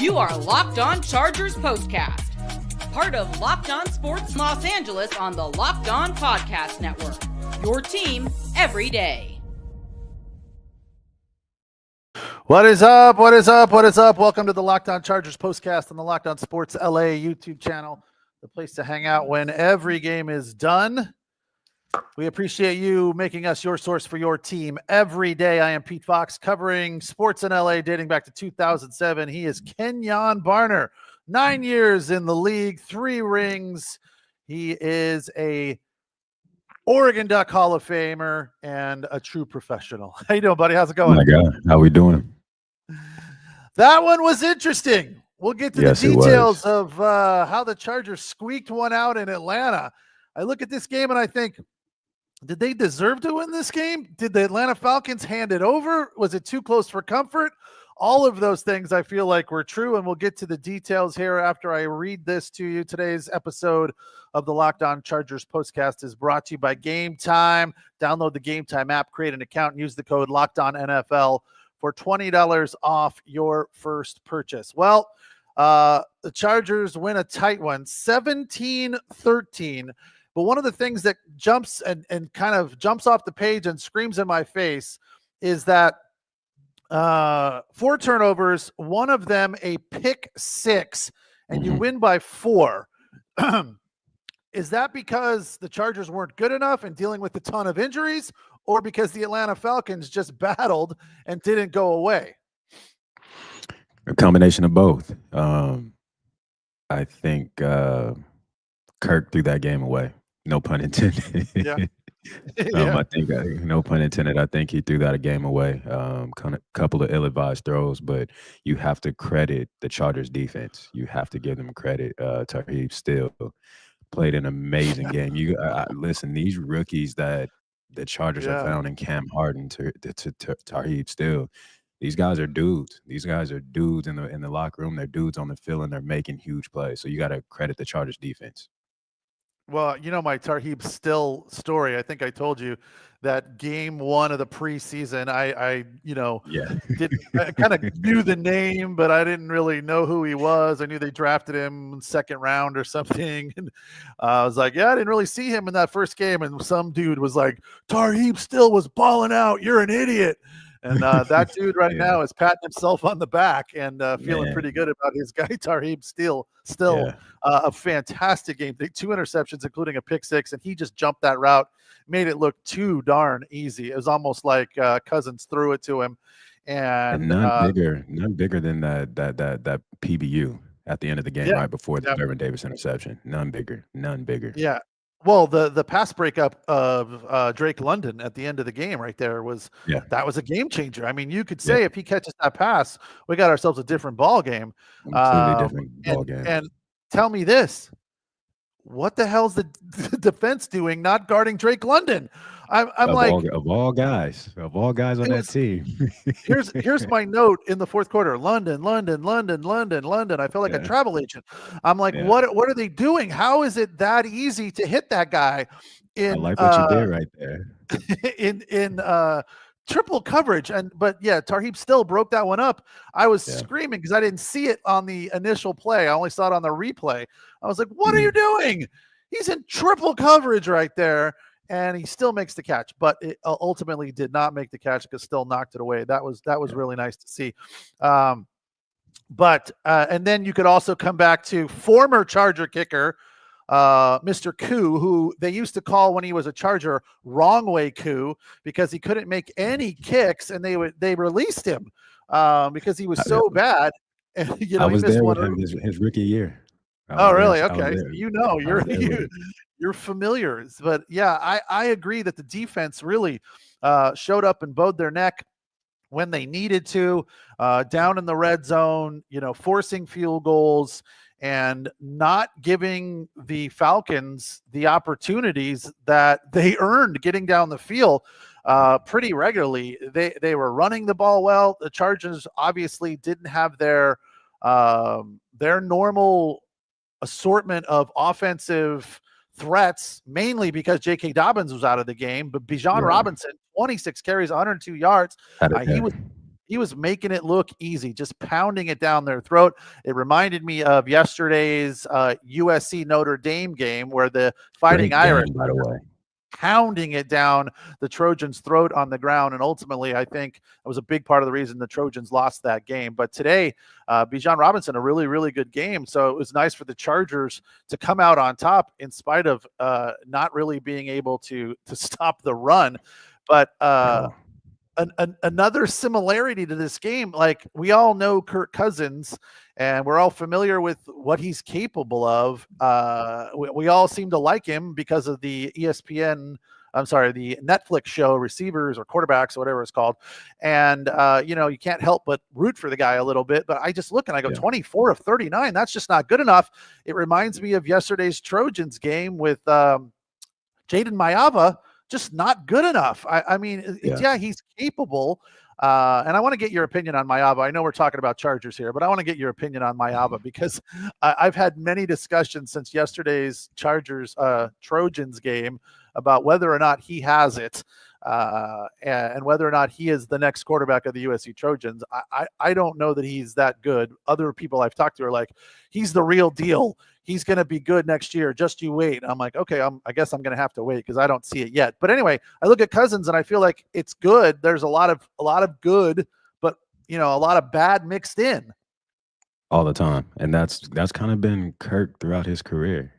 You are Locked On Chargers Postcast, part of Locked On Sports Los Angeles on the Locked On Podcast Network. Your team every day. What is up? What is up? What is up? Welcome to the Locked On Chargers Postcast on the Locked On Sports LA YouTube channel, the place to hang out when every game is done. We appreciate you making us your source for your team every day. I am Pete Fox, covering sports in LA dating back to 2007. He is Kenyon Barner, 9 years in the league, 3 rings. He is a Oregon Duck Hall of Famer and a true professional. How you doing, buddy? How's it going? Oh my God, how we doing? That one was interesting. We'll get to the details of how the Chargers squeaked one out in Atlanta. I look at this game and I think, did they deserve to win this game? Did the Atlanta Falcons hand it over? Was it too close for comfort? All of those things I feel like were true, and we'll get to the details here after I read this to you. Today's episode of the Locked On Chargers Postcast is brought to you by Gametime. Download the Gametime app, create an account, and use the code LOCKEDONNFL for $20 off your first purchase. Well, the Chargers win a tight one, 17-13. But one of the things that jumps and kind of jumps off the page and screams in my face is that 4 turnovers, one of them a pick 6, and you win by 4. Is that because the Chargers weren't good enough and dealing with a ton of injuries, or because the Atlanta Falcons just battled and didn't go away? A combination of both. I think Kirk threw that game away. No pun intended. Yeah. I think, no pun intended, I think he threw that game away. Kind of couple of ill-advised throws, but you have to credit the Chargers defense. You have to give them credit. Tarheeb Still played an amazing game. Listen, these rookies that the Chargers have found in Cam Harden to Tarheeb Still, these guys are dudes. These guys are dudes in the locker room. They're dudes on the field, and they're making huge plays. So you got to credit the Chargers defense. Well, you know my Tarheeb Still story. I think I told you that game 1 of the preseason, I kind of knew the name, but I didn't really know who he was. I knew they drafted him in 2nd round or something. And I was like, I didn't really see him in that first game. And some dude was like, Tarheeb Still was balling out. You're an idiot. And that dude now is patting himself on the back and feeling pretty good about his guy, Tarheeb Still. A fantastic game. 2 interceptions, including a pick 6, and he just jumped that route, made it look too darn easy. It was almost like Cousins threw it to him. And none bigger than that PBU at the end of the game, right before the Derwin Davis interception. None bigger. Yeah. Well, the pass breakup of Drake London at the end of the game right there was a game changer. I mean, you could say if he catches that pass, we got ourselves a different ball game. Completely different ball game. And tell me this, what the hell's the defense doing not guarding Drake London? I'm like, of all guys on that team. here's my note in the 4th quarter. London. I feel like a travel agent. I'm like, what are they doing? How is it that easy to hit that guy? I like what you did right there. in triple coverage. But Tarheeb Still broke that one up. I was screaming because I didn't see it on the initial play. I only saw it on the replay. I was like, what are you doing? He's in triple coverage right there. And he still makes the catch, but it ultimately did not make the catch because Still knocked it away. That was really nice to see. And then you could also come back to former Charger kicker, Mr. Koo, who they used to call when he was a Charger Wrong Way Koo because he couldn't make any kicks, and they released him because he was so bad. And I was there with him his rookie year. Oh, really? Okay. You're familiar. But I agree that the defense really showed up and bowed their neck when they needed to, down in the red zone, forcing field goals and not giving the Falcons the opportunities that they earned getting down the field pretty regularly. They were running the ball well. The Chargers obviously didn't have their normal assortment of offensive threats, mainly because J.K. Dobbins was out of the game. But Bijan Robinson, 26 carries, 102 yards. He was making it look easy, just pounding it down their throat. It reminded me of yesterday's USC Notre Dame game where the Fighting Irish, by the way, pounding it down the Trojans' throat on the ground. And ultimately, I think it was a big part of the reason the Trojans lost that game. But today, Bijan Robinson, a really, really good game. So it was nice for the Chargers to come out on top in spite of not really being able to stop the run. But another similarity to this game, like we all know Kirk Cousins and we're all familiar with what he's capable of. We all seem to like him because of the the Netflix show Receivers or Quarterbacks or whatever it's called. And, you can't help but root for the guy a little bit. But I just look and I go, 24 of 39. That's just not good enough. It reminds me of yesterday's Trojans game with Jaden Mayava. Just not good enough. I mean, he's capable. And I want to get your opinion on Mayava. I know we're talking about Chargers here, but I want to get your opinion on Mayava because I've had many discussions since yesterday's Trojans game about whether or not he has it and whether or not he is the next quarterback of the USC Trojans. I don't know that he's that good. Other people I've talked to are like, he's the real deal. He's going to be good next year. Just you wait. I'm like, okay, I guess I'm going to have to wait because I don't see it yet. But anyway, I look at Cousins and I feel like it's good. There's a lot of good, but a lot of bad mixed in all the time. And that's kind of been Kirk throughout his career.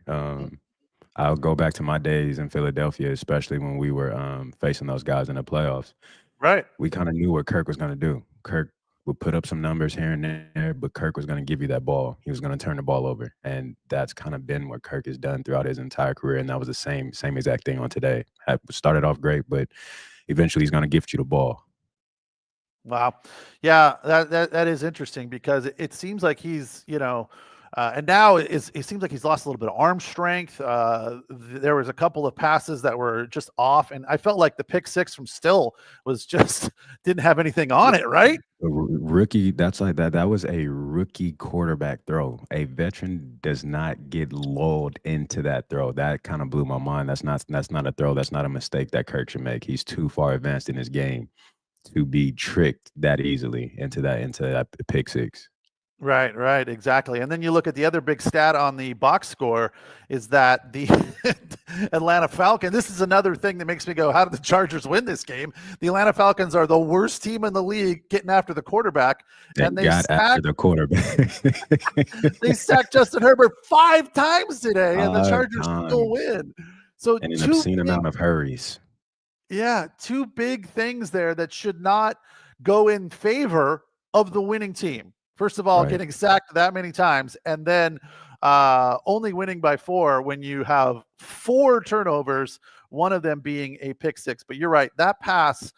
I'll go back to my days in Philadelphia, especially when we were facing those guys in the playoffs. Right. We kind of knew what Kirk was going to do. Kirk would put up some numbers here and there, but Kirk was going to give you that ball. He was going to turn the ball over. And that's kind of been what Kirk has done throughout his entire career. And that was the same exact thing on today. Started off great, but eventually he's going to gift you the ball. Wow. Yeah, that is interesting because it seems like he's, and now it seems like he's lost a little bit of arm strength. There was a couple of passes that were just off, and I felt like the pick six from Still was just didn't have anything on it, right? Rookie, that's like that. That was a rookie quarterback throw. A veteran does not get lulled into that throw. That kind of blew my mind. That's not a throw. That's not a mistake that Kirk should make. He's too far advanced in his game to be tricked that easily into that pick six. Right, exactly. And then you look at the other big stat on the box score is that the Atlanta Falcons, this is another thing that makes me go, how did the Chargers win this game? The Atlanta Falcons are the worst team in the league getting after the quarterback. And they got after the quarterback. They sacked Justin Herbert 5 times today, and the Chargers still win. So an obscene amount of hurries. Yeah, 2 big things there that should not go in favor of the winning team. First of all, getting sacked that many times, and then only winning by 4 when you have 4 turnovers, one of them being a pick six. But you're right, that pass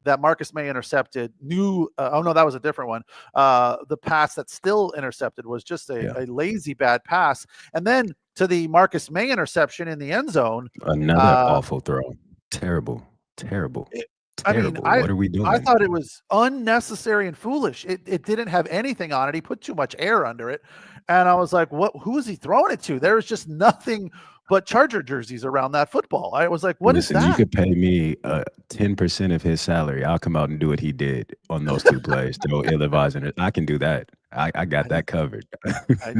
that Marcus May intercepted, that was a different one. The pass that Still intercepted was just a lazy, bad pass. And then to the Marcus May interception in the end zone. Another awful throw. Terrible. I mean, what are we doing? I thought it was unnecessary and foolish. It didn't have anything on it. He put too much air under it. And I was like, who is he throwing it to? There was just nothing but Charger jerseys around that football. I was like, what is that? You could pay me 10% of his salary. I'll come out and do what he did on those 2 plays. Throw ill-advised. I can do that. I got that covered. I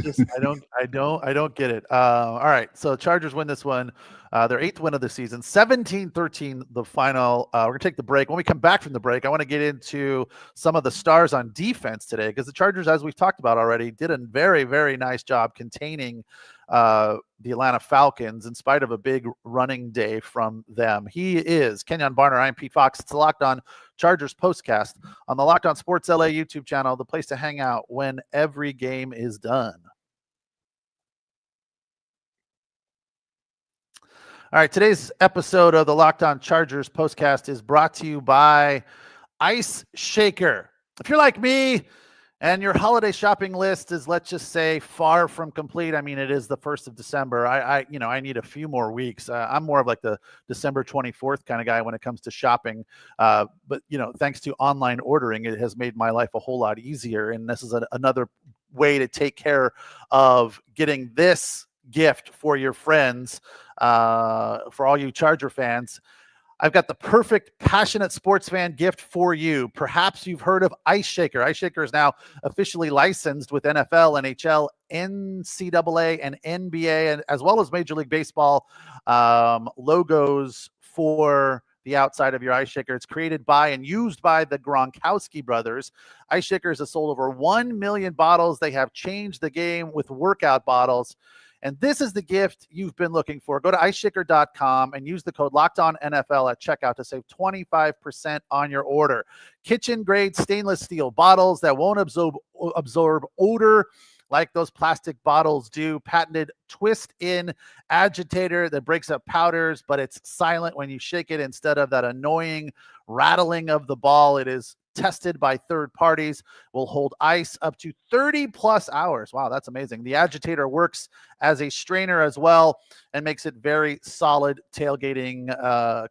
don't get it. All right. So Chargers win this one. Their 8th win of the season, 17-13, the final. We're going to take the break. When we come back from the break, I want to get into some of the stars on defense today because the Chargers, as we've talked about already, did a very, very nice job containing the Atlanta Falcons in spite of a big running day from them. He is Kenyon Barner. I'm Pete Fox. It's the Locked On Chargers Postcast on the Locked On Sports LA YouTube channel, the place to hang out when every game is done. All right, today's episode of the Locked On Chargers Postcast is brought to you by Ice Shaker. If you're like me and your holiday shopping list is, let's just say, far from complete. I mean, it is the 1st of December. I need a few more weeks. I'm more of like the December 24th kind of guy when it comes to shopping. But, thanks to online ordering, it has made my life a whole lot easier. And this is another way to take care of getting this gift for your friends, for all you Charger fans. I've got the perfect passionate sports fan gift for you. Perhaps you've heard of Ice Shaker. Ice Shaker is now officially licensed with NFL, NHL, NCAA, and NBA, and as well as Major League Baseball logos for the outside of your Ice Shaker. It's created by and used by the Gronkowski brothers. Ice Shakers have sold over 1 million bottles. They have changed the game with workout bottles. And this is the gift you've been looking for. Go to iceshaker.com and use the code LOCKEDONNFL at checkout to save 25% on your order. Kitchen grade stainless steel bottles that won't absorb odor like those plastic bottles do. Patented twist-in agitator that breaks up powders, but it's silent when you shake it instead of that annoying rattling of the ball. It is tested by third parties, will hold ice up to 30 plus hours. Wow, that's amazing. The agitator works as a strainer as well and makes it very solid tailgating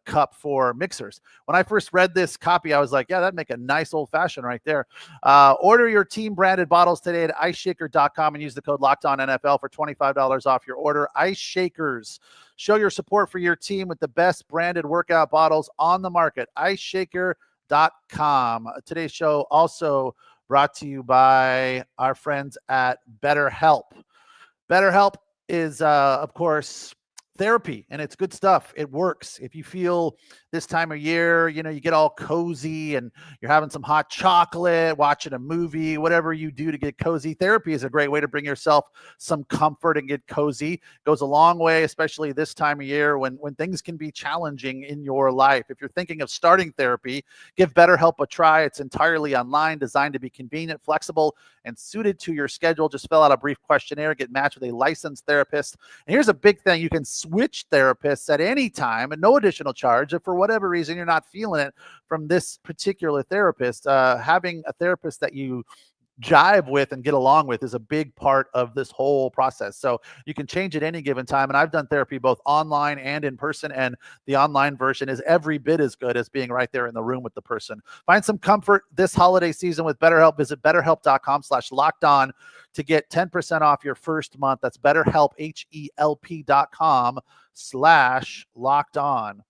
cup for mixers. When I first read this copy, I was like, yeah, that'd make a nice old fashioned right there. Order your team branded bottles today at iceshaker.com and use the code LOCKEDONNFL for $25 off your order. Ice Shakers. Show your support for your team with the best branded workout bottles on the market. iceshaker.com. Today's show also brought to you by our friends at BetterHelp. BetterHelp is, of course, therapy, and it's good stuff. It works. If you feel this time of year, you get all cozy and you're having some hot chocolate, watching a movie, whatever you do to get cozy. Therapy is a great way to bring yourself some comfort and get cozy. Goes a long way, especially this time of year when things can be challenging in your life. If you're thinking of starting therapy, give BetterHelp a try. It's entirely online, designed to be convenient, flexible, and suited to your schedule. Just fill out a brief questionnaire, get matched with a licensed therapist. And here's a big thing. You can switch therapists at any time at no additional charge. If for whatever reason you're not feeling it from this particular therapist, having a therapist that you jive with and get along with is a big part of this whole process. So you can change at any given time. And I've done therapy both online and in person, and the online version is every bit as good as being right there in the room with the person. Find some comfort this holiday season with BetterHelp. Visit betterhelp.com/lockedon to get 10% off your first month. That's BetterHelp, HELP.com/lockedon.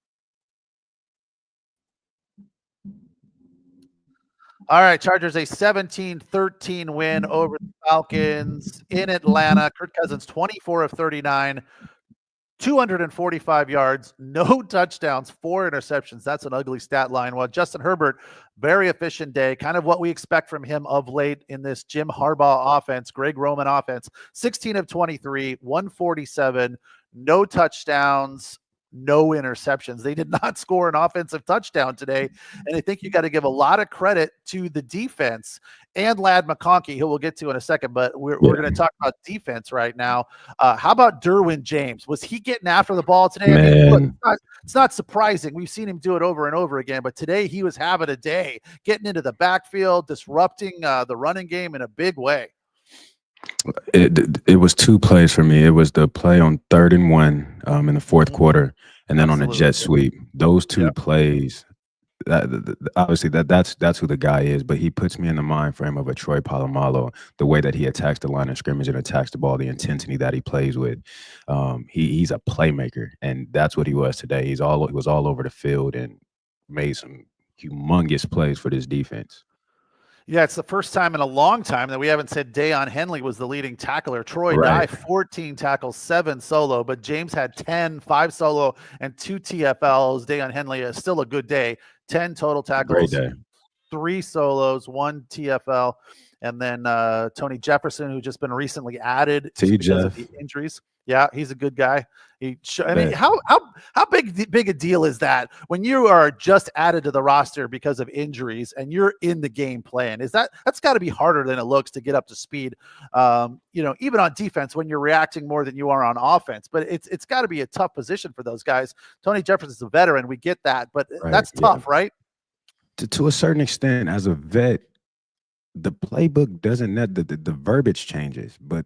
All right, Chargers, a 17-13 win over the Falcons in Atlanta. Kirk Cousins, 24 of 39, 245 yards, no touchdowns, 4 interceptions. That's an ugly stat line. Well, Justin Herbert, very efficient day, kind of what we expect from him of late in this Jim Harbaugh offense, Greg Roman offense. 16 of 23, 147, no touchdowns, no interceptions. They did not score an offensive touchdown today. And I think you got to give a lot of credit to the defense and Ladd McConkey, who we'll get to in a second, but we're going to talk about defense right now. How about Derwin James? Was he getting after the ball today? I mean, look, it's not surprising. We've seen him do it over and over again, but today he was having a day, getting into the backfield, disrupting the running game in a big way. It was 2 plays for me. It was the play on 3rd and 1 in the fourth quarter, and then on a jet sweep. Those 2 plays, obviously that's who the guy is. But he puts me in the mind frame of a Troy Polamalu, the way that he attacks the line of scrimmage and attacks the ball, the intensity that he plays with. He's a playmaker, and that's what he was today. He was all over the field and made some humongous plays for this defense. Yeah, it's the first time in a long time that we haven't said Deion Henley was the leading tackler. Troy Dye, 14 tackles, 7 solo, but James had 10, 5 solo, and 2 TFLs. Deion Henley is still a good day. 10 total tackles, 3 solos, 1 TFL, and then Tony Jefferson, who just been recently added because of the injuries. Yeah, he's a good guy. I mean, how big a deal is that when you are just added to the roster because of injuries and you're in the game plan? That's got to be harder than it looks to get up to speed. Even on defense when you're reacting more than you are on offense. But it's got to be a tough position for those guys. Tony Jefferson's a veteran, we get that, but that's tough, right? To a certain extent, as a vet, the playbook doesn't the verbiage changes, but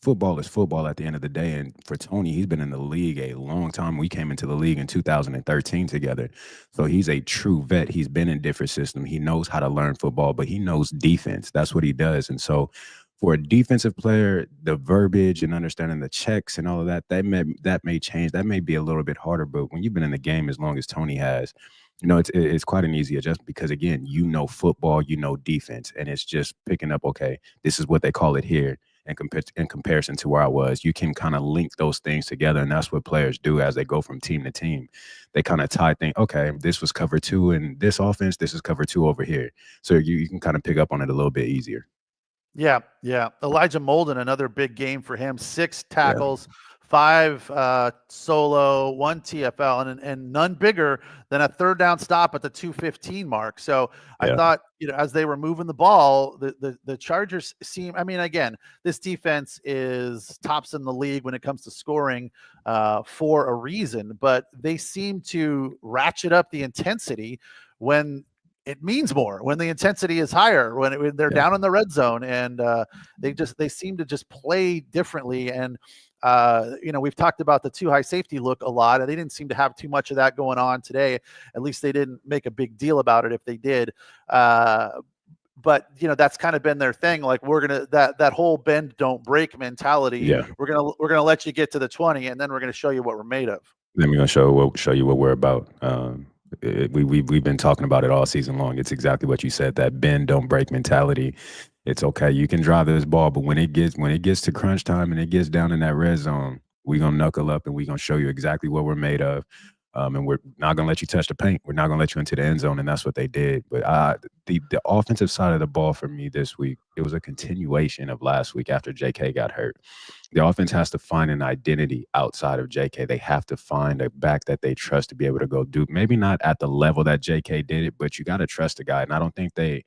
football is football at the end of the day. And for Tony, he's been in the league a long time. We came into the league in 2013 together. So he's a true vet. He's been in different systems. He knows how to learn football, but he knows defense. That's what he does. And so for a defensive player, the verbiage and understanding the checks and all of that, that may change. That may be a little bit harder. But when you've been in the game as long as Tony has, it's quite an easy adjustment because, again, football, defense, and it's just picking up, okay, this is what they call it here. And in comparison to where I was, you can kind of link those things together. And that's what players do as they go from team to team. They kind of tie things, okay, this was cover 2 in this offense, this is cover 2 over here. So you can kind of pick up on it a little bit easier. Yeah. Elijah Molden, another big game for him. 6 tackles, 5 solo, 1 TFL, and none bigger than a third down stop at the 2:15 mark. So I thought, as they were moving the ball, the Chargers seem, I mean, again, this defense is tops in the league when it comes to scoring for a reason, but they seem to ratchet up the intensity when it means more, when the intensity is higher, when they're down in the red zone, and they seem to just play differently. And we've talked about the 2 high safety look a lot, and they didn't seem to have too much of that going on today. At least they didn't make a big deal about it if they did. But that's kind of been their thing. Like, we're gonna that whole bend don't break mentality. Yeah, we're gonna let you get to the 20, and then we're gonna show you what we're made of. Then we're gonna show you what we're about. We've been talking about it all season long. It's exactly what you said, that bend don't break mentality. It's okay, you can drive this ball, but when it gets to crunch time and it gets down in that red zone, we're gonna knuckle up and we're gonna show you exactly what we're made of. And we're not gonna let you touch the paint. We're not gonna let you into the end zone, and that's what they did. But the offensive side of the ball for me this week, it was a continuation of last week after JK got hurt. The offense has to find an identity outside of JK. They have to find a back that they trust to be able to go do, maybe not at the level that JK did it, but you got to trust the guy. And I don't think the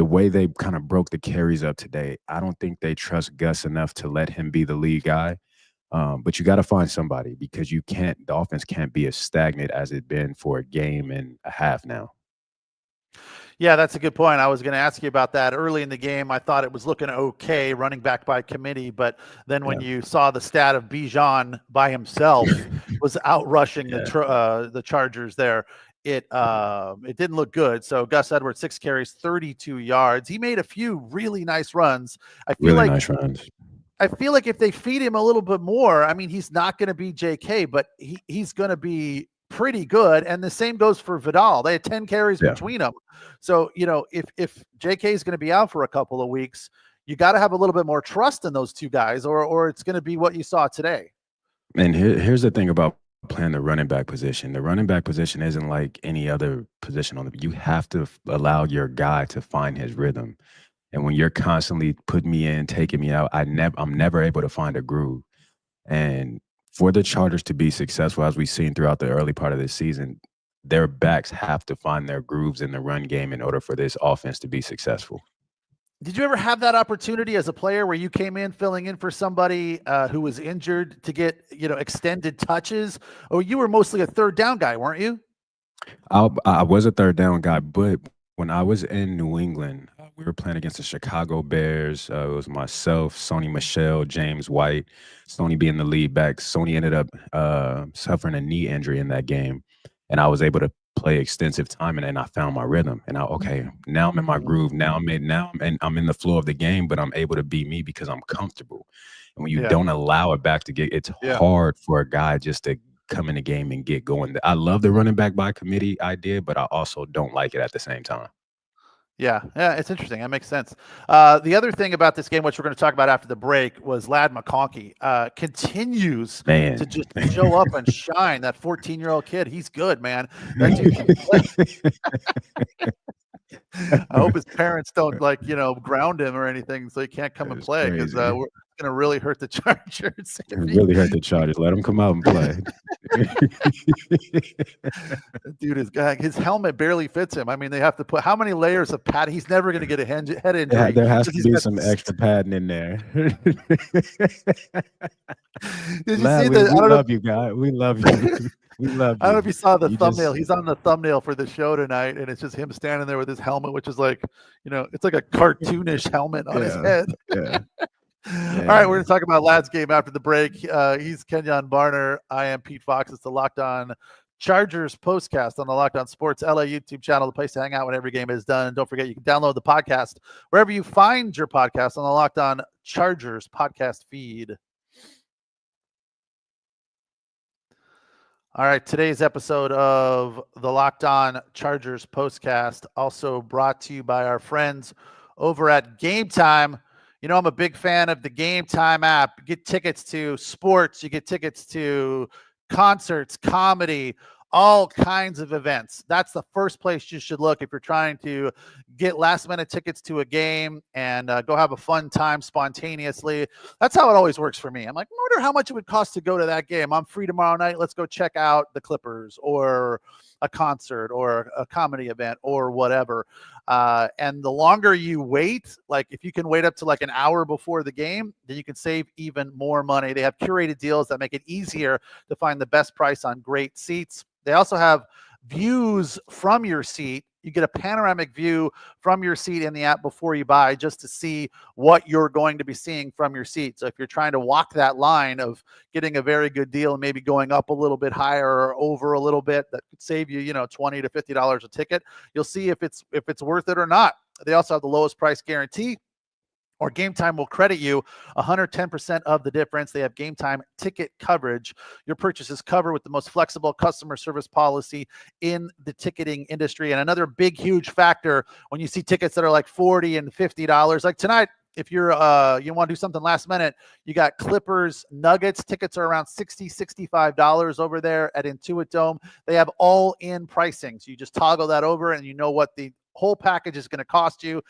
way they kind of broke the carries up today, I don't think they trust Gus enough to let him be the lead guy. But you got to find somebody, because the offense can't be as stagnant as it's been for a game and a half now. Yeah, that's a good point. I was going to ask you about that. Early in the game, I thought it was looking okay, running back by committee. But then when you saw the stat of Bijan by himself was out rushing the Chargers there, it didn't look good. So Gus Edwards, 6 carries, 32 yards. He made a few really nice runs. I feel like if they feed him a little bit more, I mean, he's not going to be JK, but he's going to be pretty good. And the same goes for Vidal. They had 10 carries between them. So, if JK is going to be out for a couple of weeks, you got to have a little bit more trust in those 2 guys, or it's going to be what you saw today. And here's the thing about playing the running back position. The running back position isn't like any other position you have to allow your guy to find his rhythm. And when you're constantly putting me in, taking me out, I'm never able to find a groove. And for the Chargers to be successful, as we've seen throughout the early part of this season, their backs have to find their grooves in the run game in order for this offense to be successful. Did you ever have that opportunity as a player where you came in filling in for somebody who was injured to get, extended touches? Or you were mostly a third down guy, weren't you? I was a third down guy, but when I was in New England, we were playing against the Chicago Bears. It was myself, Sony Michel, James White, Sony being the lead back. Sony ended up suffering a knee injury in that game, and I was able to play extensive time, and then I found my rhythm. And now I'm in my groove. I'm in the flow of the game, but I'm able to be me because I'm comfortable. And when you don't allow it back to get, it's hard for a guy just to come in the game and get going. I love the running back by committee idea, but I also don't like it at the same time. Yeah, it's interesting. That makes sense. The other thing about this game, which we're going to talk about after the break, was Ladd McConkey continues to just show up and shine. That 14-year-old kid, he's good, man. That dude can play. I hope his parents don't ground him or anything so he can't come and play, because we're going to really hurt the Chargers. Really hurt the Chargers. Let him come out and play. Dude, his helmet barely fits him. I mean, they have to put how many layers of pad? He's never going to get a head injury. There has to be some extra padding in there. Did you see that? We love you, guy. We love you. We love you. I don't know if you saw the thumbnail. He's on the thumbnail for the show tonight, and it's just him standing there with his helmet, which is like, it's like a cartoonish helmet on his head. Yeah. All right, we're going to talk about Ladd's game after the break. He's Kenyon Barner. I am Pete Fox. It's the Locked On Chargers Postcast on the Locked On Sports LA YouTube channel, the place to hang out when every game is done. And don't forget, you can download the podcast wherever you find your podcast on the Locked On Chargers podcast feed. All right, today's episode of the Locked On Chargers Postcast also brought to you by our friends over at Gametime. You know, I'm a big fan of the Gametime app. You get tickets to sports, you get tickets to concerts, comedy, all kinds of events. That's the first place you should look if you're trying to get last minute tickets to a game and go have a fun time spontaneously. That's how it always works for me. I'm like, I wonder how much it would cost to go to that game. I'm free tomorrow night. Let's go check out the Clippers or a concert or a comedy event or whatever. And the longer you wait, like if you can wait up to like an hour before the game, then you can save even more money. They have curated deals that make it easier to find the best price on great seats. They also have views from your seat. You get a panoramic view from your seat in the app before you buy, just to see what you're going to be seeing from your seat. So if you're trying to walk that line of getting a very good deal and maybe going up a little bit higher or over a little bit, that could save you, $20 to $50 a ticket. You'll see if it's worth it or not. They also have the lowest price guarantee, or Gametime will credit you 110% of the difference. They have Gametime ticket coverage. Your purchase is covered with the most flexible customer service policy in the ticketing industry. And another big, huge factor when you see tickets that are like $40 and $50, like tonight, if you're you want to do something last minute, you got Clippers Nuggets. Tickets are around $60, $65 over there at Intuit Dome. They have all in pricing. So you just toggle that over and you know what the whole package is going to cost you.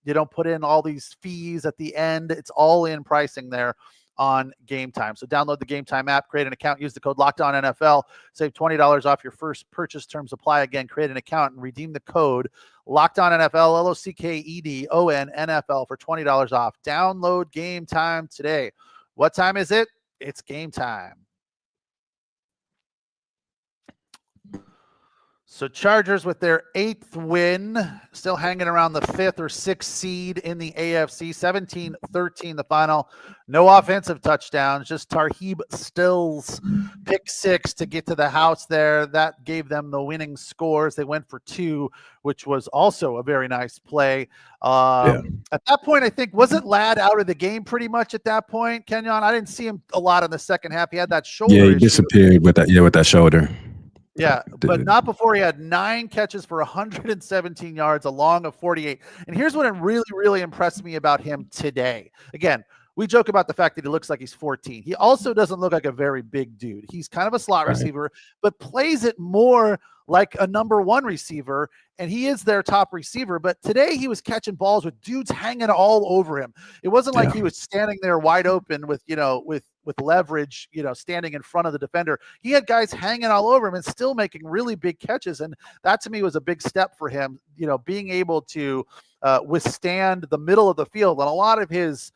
You don't put in all these fees at the end. It's all in pricing there on Gametime. So download the Gametime app, create an account, use the code LOCKEDONNFL, save $20 off your first purchase. Terms apply. Again, create an account and redeem the code LOCKEDONNFL, LOCKEDONNFL for $20 off. Download Gametime today. What time is it? It's game time. So Chargers with their 8th win, still hanging around the 5th or 6th seed in the AFC, 17-13 the final. No offensive touchdowns, just Tarheeb Still's pick 6 to get to the house there. That gave them the winning scores. They went for 2, which was also a very nice play. At that point, I think, wasn't Ladd out of the game pretty much at that point, Kenyon? I didn't see him a lot in the second half. He had that shoulder issue. Disappeared with that shoulder. Yeah, but not before he had 9 catches for 117 yards, a long of 48. And here's what really, really impressed me about him today. Again, we joke about the fact that he looks like he's 14. He also doesn't look like a very big dude. He's kind of a slot receiver, but plays it more like a number 1 receiver, and he is their top receiver. But today he was catching balls with dudes hanging all over him. It wasn't like he was standing there wide open with leverage, standing in front of the defender. He had guys hanging all over him and still making really big catches. And that to me was a big step for him, being able to withstand the middle of the field. And a lot of his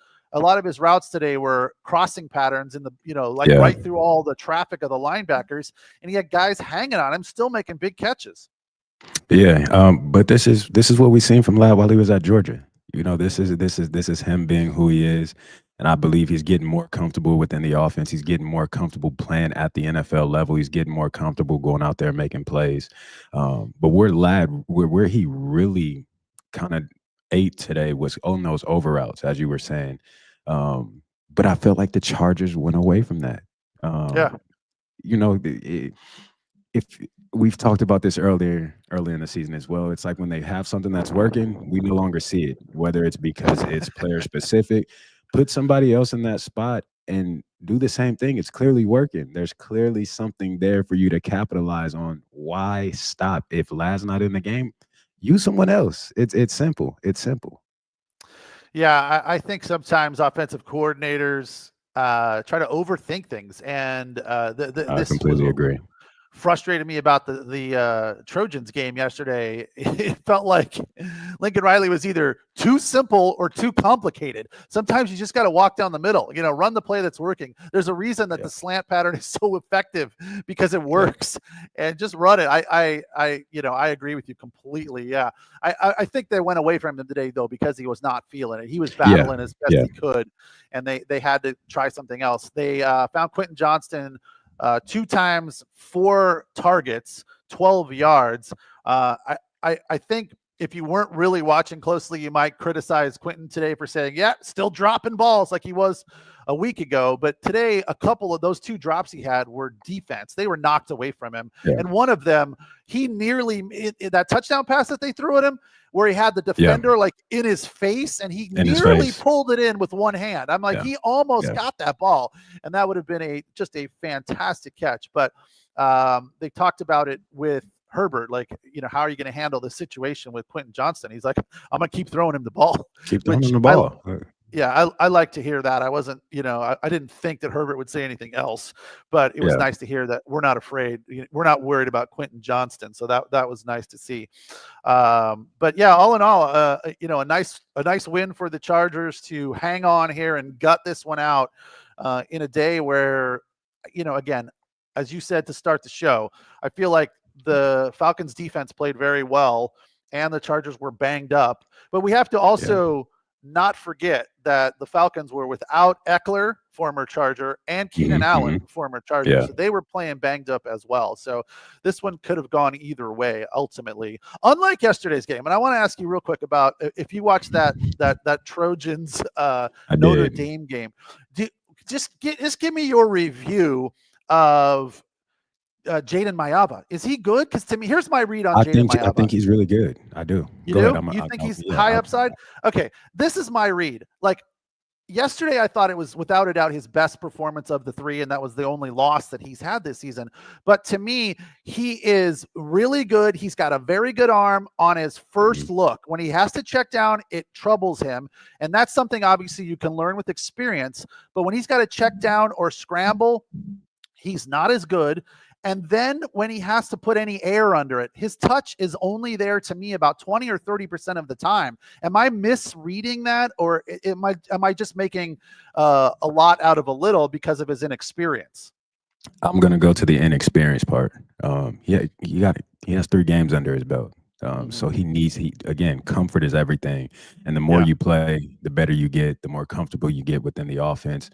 routes today were crossing patterns in the, right through all the traffic of the linebackers. And he had guys hanging on him, still making big catches. Yeah. But this is what we've seen from Ladd while he was at Georgia. This is him being who he is. And I believe he's getting more comfortable within the offense. He's getting more comfortable playing at the NFL level. He's getting more comfortable going out there making plays. But where he really kind of ate today was on those over routes, as you were saying. But I felt like the Chargers went away from that. If we've talked about this earlier in the season as well, it's like when they have something that's working, we no longer see it, whether it's because it's player specific. Put somebody else in that spot and do the same thing. It's clearly working. There's clearly something there for you to capitalize on. Why stop? If Ladd's not in the game, use someone else. It's simple. It's simple. Yeah, I think sometimes offensive coordinators try to overthink things, and I completely agree. Frustrated me about the Trojans game yesterday. It felt like Lincoln Riley was either too simple or too complicated. Sometimes you just got to walk down the middle, run the play that's working. There's a reason that the slant pattern is so effective, because it works, and just run it. I agree with you completely. Yeah. I think they went away from him today though, because he was not feeling it. He was battling as best he could, and they had to try something else. They found Quentin Johnston 2 times 4 targets, 12 yards. I think if you weren't really watching closely, you might criticize Quentin today for saying, yeah, still dropping balls like he was a week ago. But today, a couple of those 2 drops he had were defense. They were knocked away from him. Yeah. And one of them, he nearly, that touchdown pass that they threw at him, where he had the defender like in his face, and he nearly pulled it in with one hand. I'm like, he almost got that ball, and that would have been just a fantastic catch. But they talked about it with Herbert, like, how are you going to handle this situation with Quentin Johnston? He's like, I'm going to keep throwing him the ball. Keep throwing him the ball. I like to hear that. I wasn't, I didn't think that Herbert would say anything else, but it was nice to hear that we're not afraid. We're not worried about Quentin Johnston. So that was nice to see. But yeah, all in all, a nice win for the Chargers to hang on here and gut this one out in a day where, again, as you said to start the show, I feel like the Falcons defense played very well and the Chargers were banged up, but we have to also not forget that the Falcons were without Eckler, former Charger, and Keenan Allen, former Charger. So they were playing banged up as well. So this one could have gone either way ultimately, unlike yesterday's game. And I want to ask you real quick about if you watched that Trojans Notre Dame game. Just give me your review of Jaden Mayava. Is he good? Because to me, here's my read on Jaden Mayava. I think he's really good. I do. You think he's high upside? Okay, this is my read. Like yesterday, I thought it was without a doubt his best performance of the 3, and that was the only loss that he's had this season. But to me, he is really good. He's got a very good arm on his first look. When he has to check down, it troubles him. And that's something obviously you can learn with experience. But when he's got to check down or scramble, he's not as good. And then when he has to put any air under it, his touch is only there to me about 20 or 30% of the time. Am I misreading that, or am I just making a lot out of a little because of his inexperience? I'm gonna go to the inexperience part. He has 3 games under his belt. So again, comfort is everything. And the more you play, the better you get, the more comfortable you get within the offense.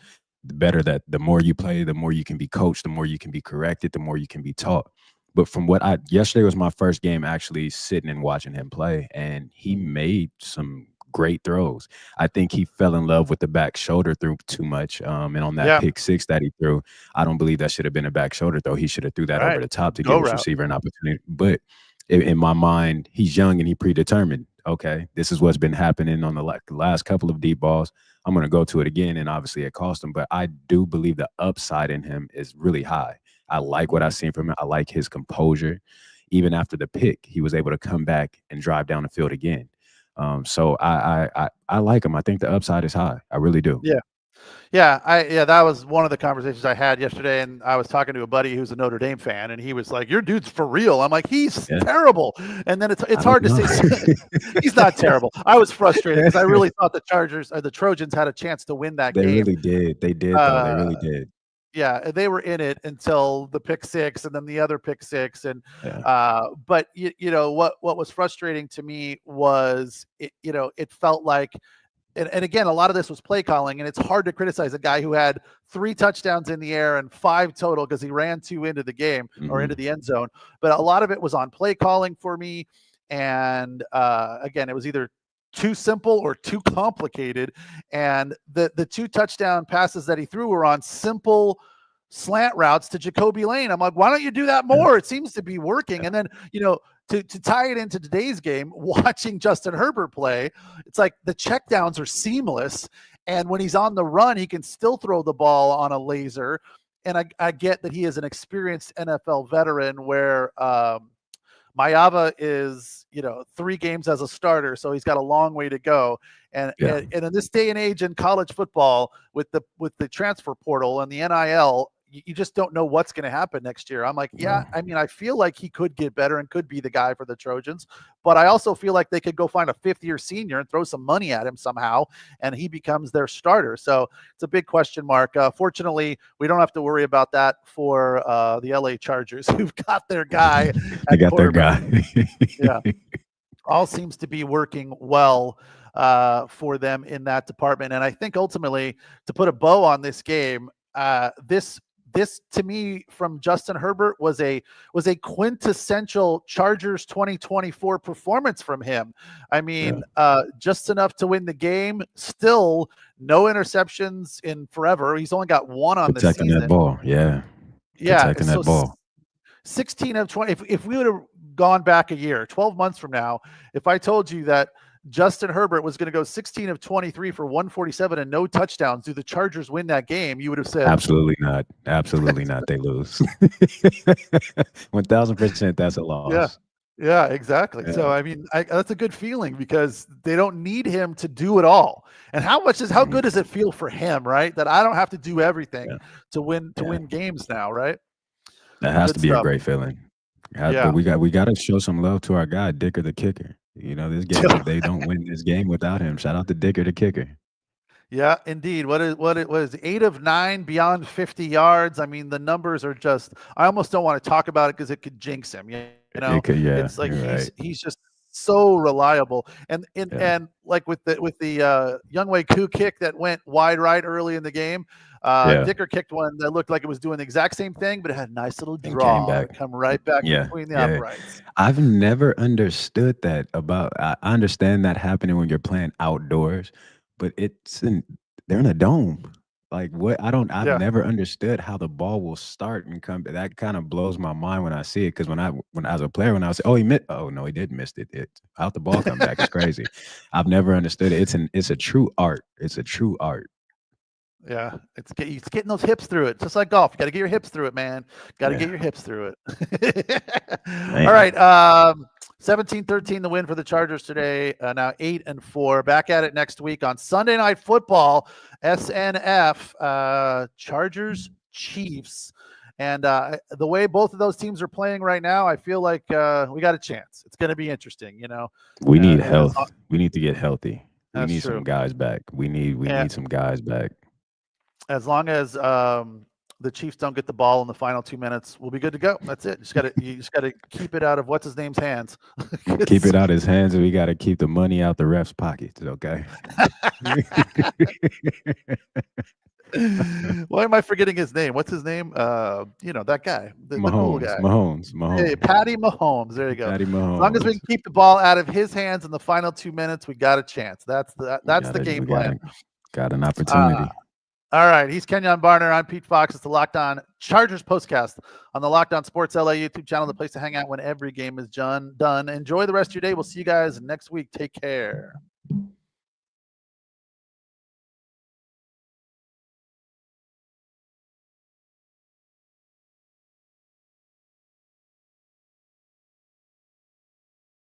The more you play, the more you can be coached, the more you can be corrected, the more you can be taught. But from yesterday was my first game actually sitting and watching him play, and he made some great throws. I think he fell in love with the back shoulder throw too much. And on that pick 6 that he threw, I don't believe that should have been a back shoulder throw. He should have threw that over the top to give his receiver an opportunity. But in my mind, he's young and he predetermined. Okay, this is what's been happening on the last couple of deep balls. I'm going to go to it again, and obviously it cost him. But I do believe the upside in him is really high. I like what I've seen from him. I like his composure. Even after the pick, he was able to come back and drive down the field again. So I like him. I think the upside is high. I really do. Yeah, that was one of the conversations I had yesterday, and I was talking to a buddy who's a Notre Dame fan, and he was like, "Your dude's for real." I'm like, "He's terrible," and then it's hard to say. He's not terrible. I was frustrated because I really thought the Chargers or the Trojans had a chance to win that game. They really did. They did. They really did. Yeah, they were in it until the pick 6 and then the other pick 6. And but what was frustrating to me was it felt like. And again, a lot of this was play calling, and it's hard to criticize a guy who had 3 touchdowns in the air and 5 total because he ran 2 into the game or into the end zone. But a lot of it was on play calling for me. And again, it was either too simple or too complicated. And the 2 touchdown passes that he threw were on simple slant routes to Jacoby Lane. I'm like, why don't you do that more? It seems to be working. And then, to tie it into today's game, watching Justin Herbert play, it's like the checkdowns are seamless. And when he's on the run, he can still throw the ball on a laser. And I get that he is an experienced NFL veteran where Mayava is, 3 games as a starter. So he's got a long way to go. And in this day and age in college football with the transfer portal and the NIL, you just don't know what's going to happen next year. I'm like, I feel like he could get better and could be the guy for the Trojans, but I also feel like they could go find a 5th-year senior and throw some money at him somehow, and he becomes their starter. So it's a big question mark. Fortunately, we don't have to worry about that for the LA Chargers, who've got their guy. They got their guy. All seems to be working well for them in that department. And I think ultimately, to put a bow on this game, this to me from Justin Herbert was a quintessential Chargers 2024 performance from him. I mean, just enough to win the game. Still no interceptions in forever. He's only got one on the season. Protecting that ball, protecting that ball. 16 of 20. If we would have gone back a year, 12 months from now, if I told you that Justin Herbert was going to go 16 of 23 for 147 and no touchdowns, do the Chargers win that game? You would have said, absolutely not. Absolutely not. They lose. 1000%. That's a loss. Yeah, exactly. Yeah. So, I mean, that's a good feeling because they don't need him to do it all. And how good does it feel for him, right? That I don't have to do everything to win games now, right? That has to be a great feeling. But we got to show some love to our guy, Dicker the kicker. You know, this game, they don't win this game without him. Shout out to Dicker the kicker. Yeah, indeed. What it was 8 of 9 beyond 50 yards. I mean, the numbers are just, I almost don't want to talk about it because it could jinx him. You know, it's like he's just so reliable. And like with the Younghoe Koo kick that went wide right early in the game, Dicker kicked one that looked like it was doing the exact same thing, but it had a nice little draw and come right back between the uprights. I've never understood that I understand that happening when you're playing outdoors, but they're in a dome. Like what? I've never understood how the ball will start and come. That kind of blows my mind when I see it. Because when as a player, when I was, he missed. Oh no, he didn't miss it. Out the ball come back. It's crazy. I've never understood it. It's a true art. It's a true art. Yeah, it's getting those hips through it. Just like golf, you got to get your hips through it, man. Got to get your hips through it. All right, 17-13 the win for the Chargers today. Now 8-4. Back at it next week on Sunday Night Football. SNF Chargers Chiefs, and the way both of those teams are playing right now, I feel like we got a chance. It's going to be interesting. You know, we need health. We need to get healthy. We need some guys back. We need some guys back. As long as the Chiefs don't get the ball in the final 2 minutes, we'll be good to go. That's it. You just gotta keep it out of what's his name's hands. Keep it out of his hands, and we got to keep the money out the ref's pockets. Okay. Why am I forgetting his name? What's his name? That guy, the cool guy. Mahomes. Hey, Patty Mahomes. There you go. Patty Mahomes. As long as we can keep the ball out of his hands in the final 2 minutes, we got a chance. That's the game plan. Got an opportunity. All right, he's Kenyon Barner. I'm Pete Fox. It's the Locked On Chargers postcast on the Locked On Sports LA YouTube channel, the place to hang out when every game is done. Enjoy the rest of your day. We'll see you guys next week. Take care.